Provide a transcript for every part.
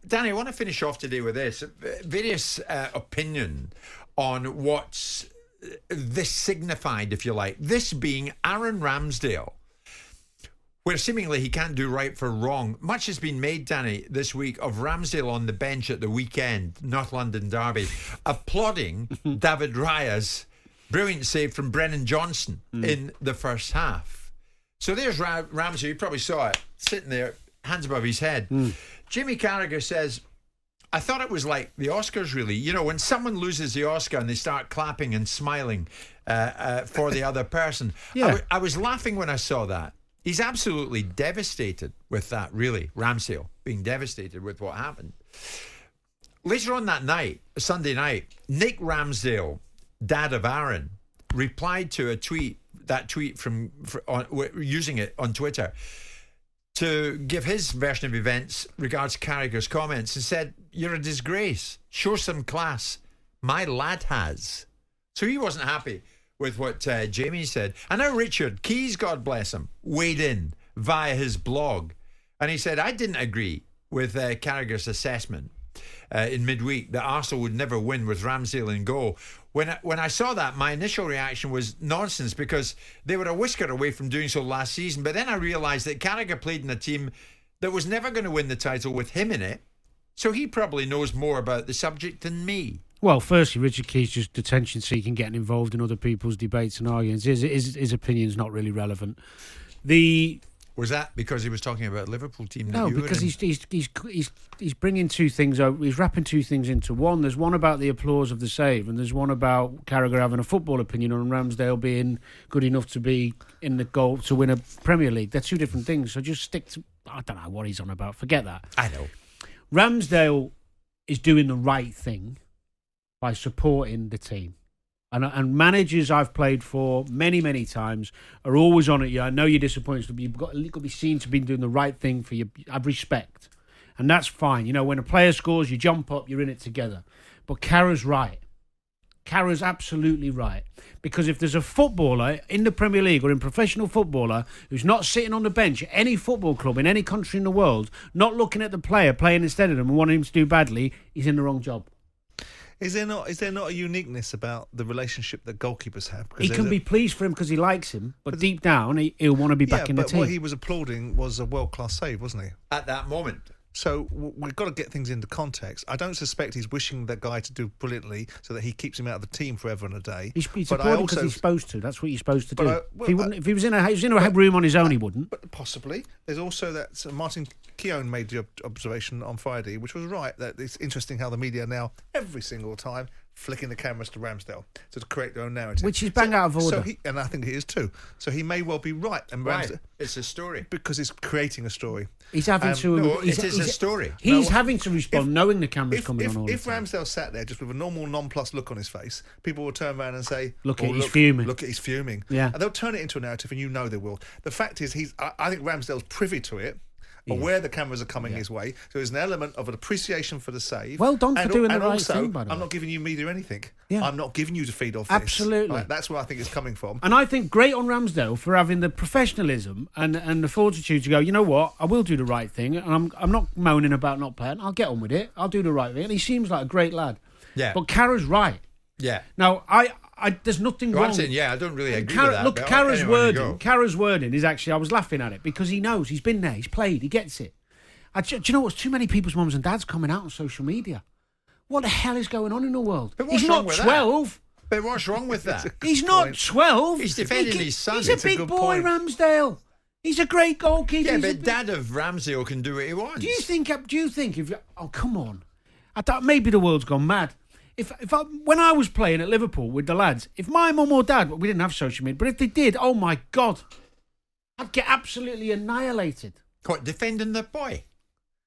Danny, I want to finish off today with this. Various opinion on what's this signified, if you like. This being Aaron Ramsdale, where seemingly he can't do right for wrong. Much has been made, Danny, this week of Ramsdale on the bench at the weekend, North London derby, applauding David Raya's brilliant save from Brennan Johnson in the first half. So there's Ramsdale, you probably saw it, sitting there, hands above his head. Jamie Carragher says, I thought it was like the Oscars, really. You know, when someone loses the Oscar and they start clapping and smiling for the other person. Yeah. I was laughing when I saw that. He's absolutely devastated with that, really. Ramsdale being devastated with what happened. Later on that night, Sunday night, Nick Ramsdale, dad of Aaron, replied to that tweet from using it on Twitter to give his version of events regards Carragher's comments and said, "You're a disgrace. Show some class. My lad has." So he wasn't happy with what Jamie said. And now Richard Keys, God bless him, weighed in via his blog. And he said, I didn't agree with Carragher's assessment in midweek that Arsenal would never win with Ramsdale in goal. When I saw that, my initial reaction was nonsense because they were a whisker away from doing so last season. But then I realised that Carragher played in a team that was never going to win the title with him in it. So he probably knows more about the subject than me. Well, firstly, Richard Keys just attention-seeking, getting involved in other people's debates and arguments. His opinion's not really relevant. Was that because he was talking about a Liverpool team? No, because he's bringing two things over. He's wrapping two things into one. There's one about the applause of the save, and there's one about Carragher having a football opinion on Ramsdale being good enough to be in the goal to win a Premier League. They're two different things. So just stick to. I don't know what he's on about. Forget that. I know. Ramsdale is doing the right thing by supporting the team. And managers I've played for many, many times are always on it. Yeah, I know you're disappointed, but you've got to be seen to be doing the right thing for you. I have respect. And that's fine. You know, when a player scores, you jump up, you're in it together. But Carragher's right. Carragher's absolutely right. Because if there's a footballer in the Premier League or in professional footballer who's not sitting on the bench at any football club in any country in the world, not looking at the player playing instead of them and wanting him to do badly, he's in the wrong job. Is there not a uniqueness about the relationship that goalkeepers have? He can be pleased for him because he likes him, but deep down he'll want to be back in the team. But what he was applauding was a world-class save, wasn't he? At that moment. So we've got to get things into context. I don't suspect he's wishing that guy to do brilliantly so that he keeps him out of the team forever and a day. He's applauding because he's supposed to. That's what you're supposed to do. If he was in a room on his own, he wouldn't. But possibly. There's also that Martin Keown made the observation on Friday, which was right, that it's interesting how the media now, every single time, flicking the cameras to Ramsdale to create their own narrative. Which is bang out of order. And I think he is too. So he may well be right. And right. It's a story. Because he's creating a story. He's having to... No, it is a story. He's having to respond knowing the camera's coming on all the time. If Ramsdale sat there just with a normal nonplussed look on his face, people will turn around and say... Look, he's fuming. Look, he's fuming. Yeah. And they'll turn it into a narrative, and you know they will. The fact is, I think Ramsdale's privy to it, aware the cameras are coming his way. So there's an element of an appreciation for the save. Well done for doing the right also, thing, by the way. I'm not giving you media anything. Yeah. I'm not giving you to feed off this. Absolutely. Right? That's where I think it's coming from. And I think great on Ramsdale for having the professionalism and the fortitude to go, you know what, I will do the right thing. And I'm not moaning about not playing. I'll get on with it. I'll do the right thing. And he seems like a great lad. Yeah. But Carragher's right. Yeah. Now, there's nothing wrong. I don't really agree with that. Look, Carragher's wording is actually, I was laughing at it because he knows, he's been there, he's played, he gets it. Do you know what's too many people's mums and dads coming out on social media? What the hell is going on in the world? He's not 12. But what's wrong with that? He's not 12. He's defending his son. He's a big boy, Ramsdale. He's a great goalkeeper. Yeah, but dad of Ramsdale can do what he wants. Do you think if you... Oh, come on. I thought maybe the world's gone mad. When I was playing at Liverpool with the lads, if my mum or dad... We didn't have social media, but if they did, oh my God, I'd get absolutely annihilated. What, defending the boy?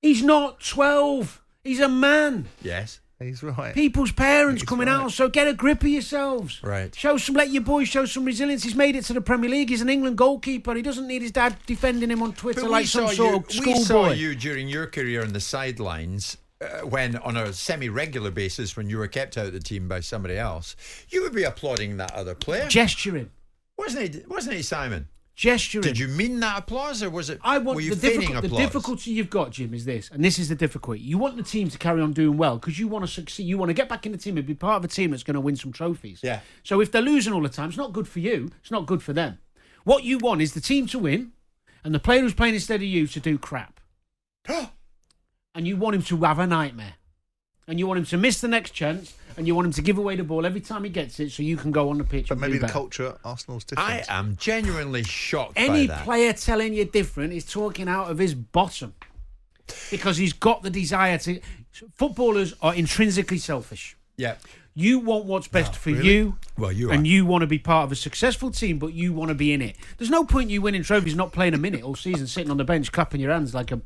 He's not 12. He's a man. Yes. He's right. People's parents coming out, so get a grip of yourselves. Right. Let your boy show some resilience. He's made it to the Premier League. He's an England goalkeeper. He doesn't need his dad defending him on Twitter like some sort of schoolboy. We saw you during your career on the sidelines when, on a semi-regular basis, when you were kept out of the team by somebody else, you would be applauding that other player. Gesturing. Wasn't he, Simon? gesturing. Did you mean that applause, or was it? I want were you the, feigning the applause? difficulty you've got, Jim, is this, and this is the difficulty. You want the team to carry on doing well because you want to succeed. You want to get back in the team and be part of a team that's going to win some trophies. Yeah. So if they're losing all the time, it's not good for you. It's not good for them. What you want is the team to win and the player who's playing instead of you to do crap. And you want him to have a nightmare. And you want him to miss the next chance, and you want him to give away the ball every time he gets it so you can go on the pitch But and maybe do the better. culture at Arsenal's different. I am genuinely shocked Any by that. player telling you different is talking out of his bottom because he's got the desire to. Footballers are intrinsically selfish. Yeah. You want what's best for really? you. Well, you and are. you want to be part of a successful team, but you want to be in it. There's no point you winning trophies not playing a minute all season, sitting on the bench clapping your hands like a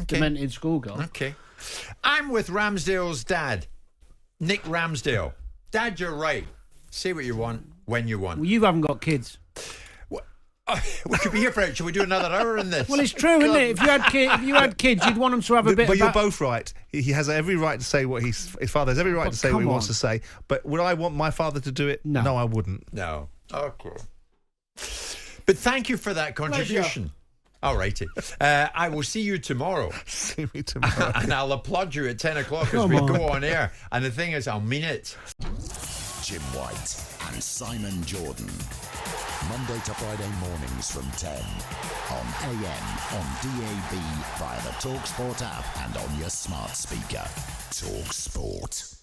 demented schoolgirl. Okay. I'm with Ramsdale's dad, Nick Ramsdale. Dad, you're right. Say what you want, when you want. Well, you haven't got kids. We could be here for it. Should we do another hour in this? Well, it's true, isn't it? If you had kids, you'd want them to have a bit. But of you're both right. He has every right to say what his father has every right to say what he wants to say. But would I want my father to do it? No. I wouldn't. No. Okay. But thank you for that contribution. All righty. I will see you tomorrow. See me tomorrow. And I'll applaud you at 10 o'clock as Come we on. go on air. And the thing is, I'll mean it. Jim White and Simon Jordan. Monday to Friday mornings from 10 on AM, on DAB, via the talkSPORT app and on your smart speaker. talkSPORT.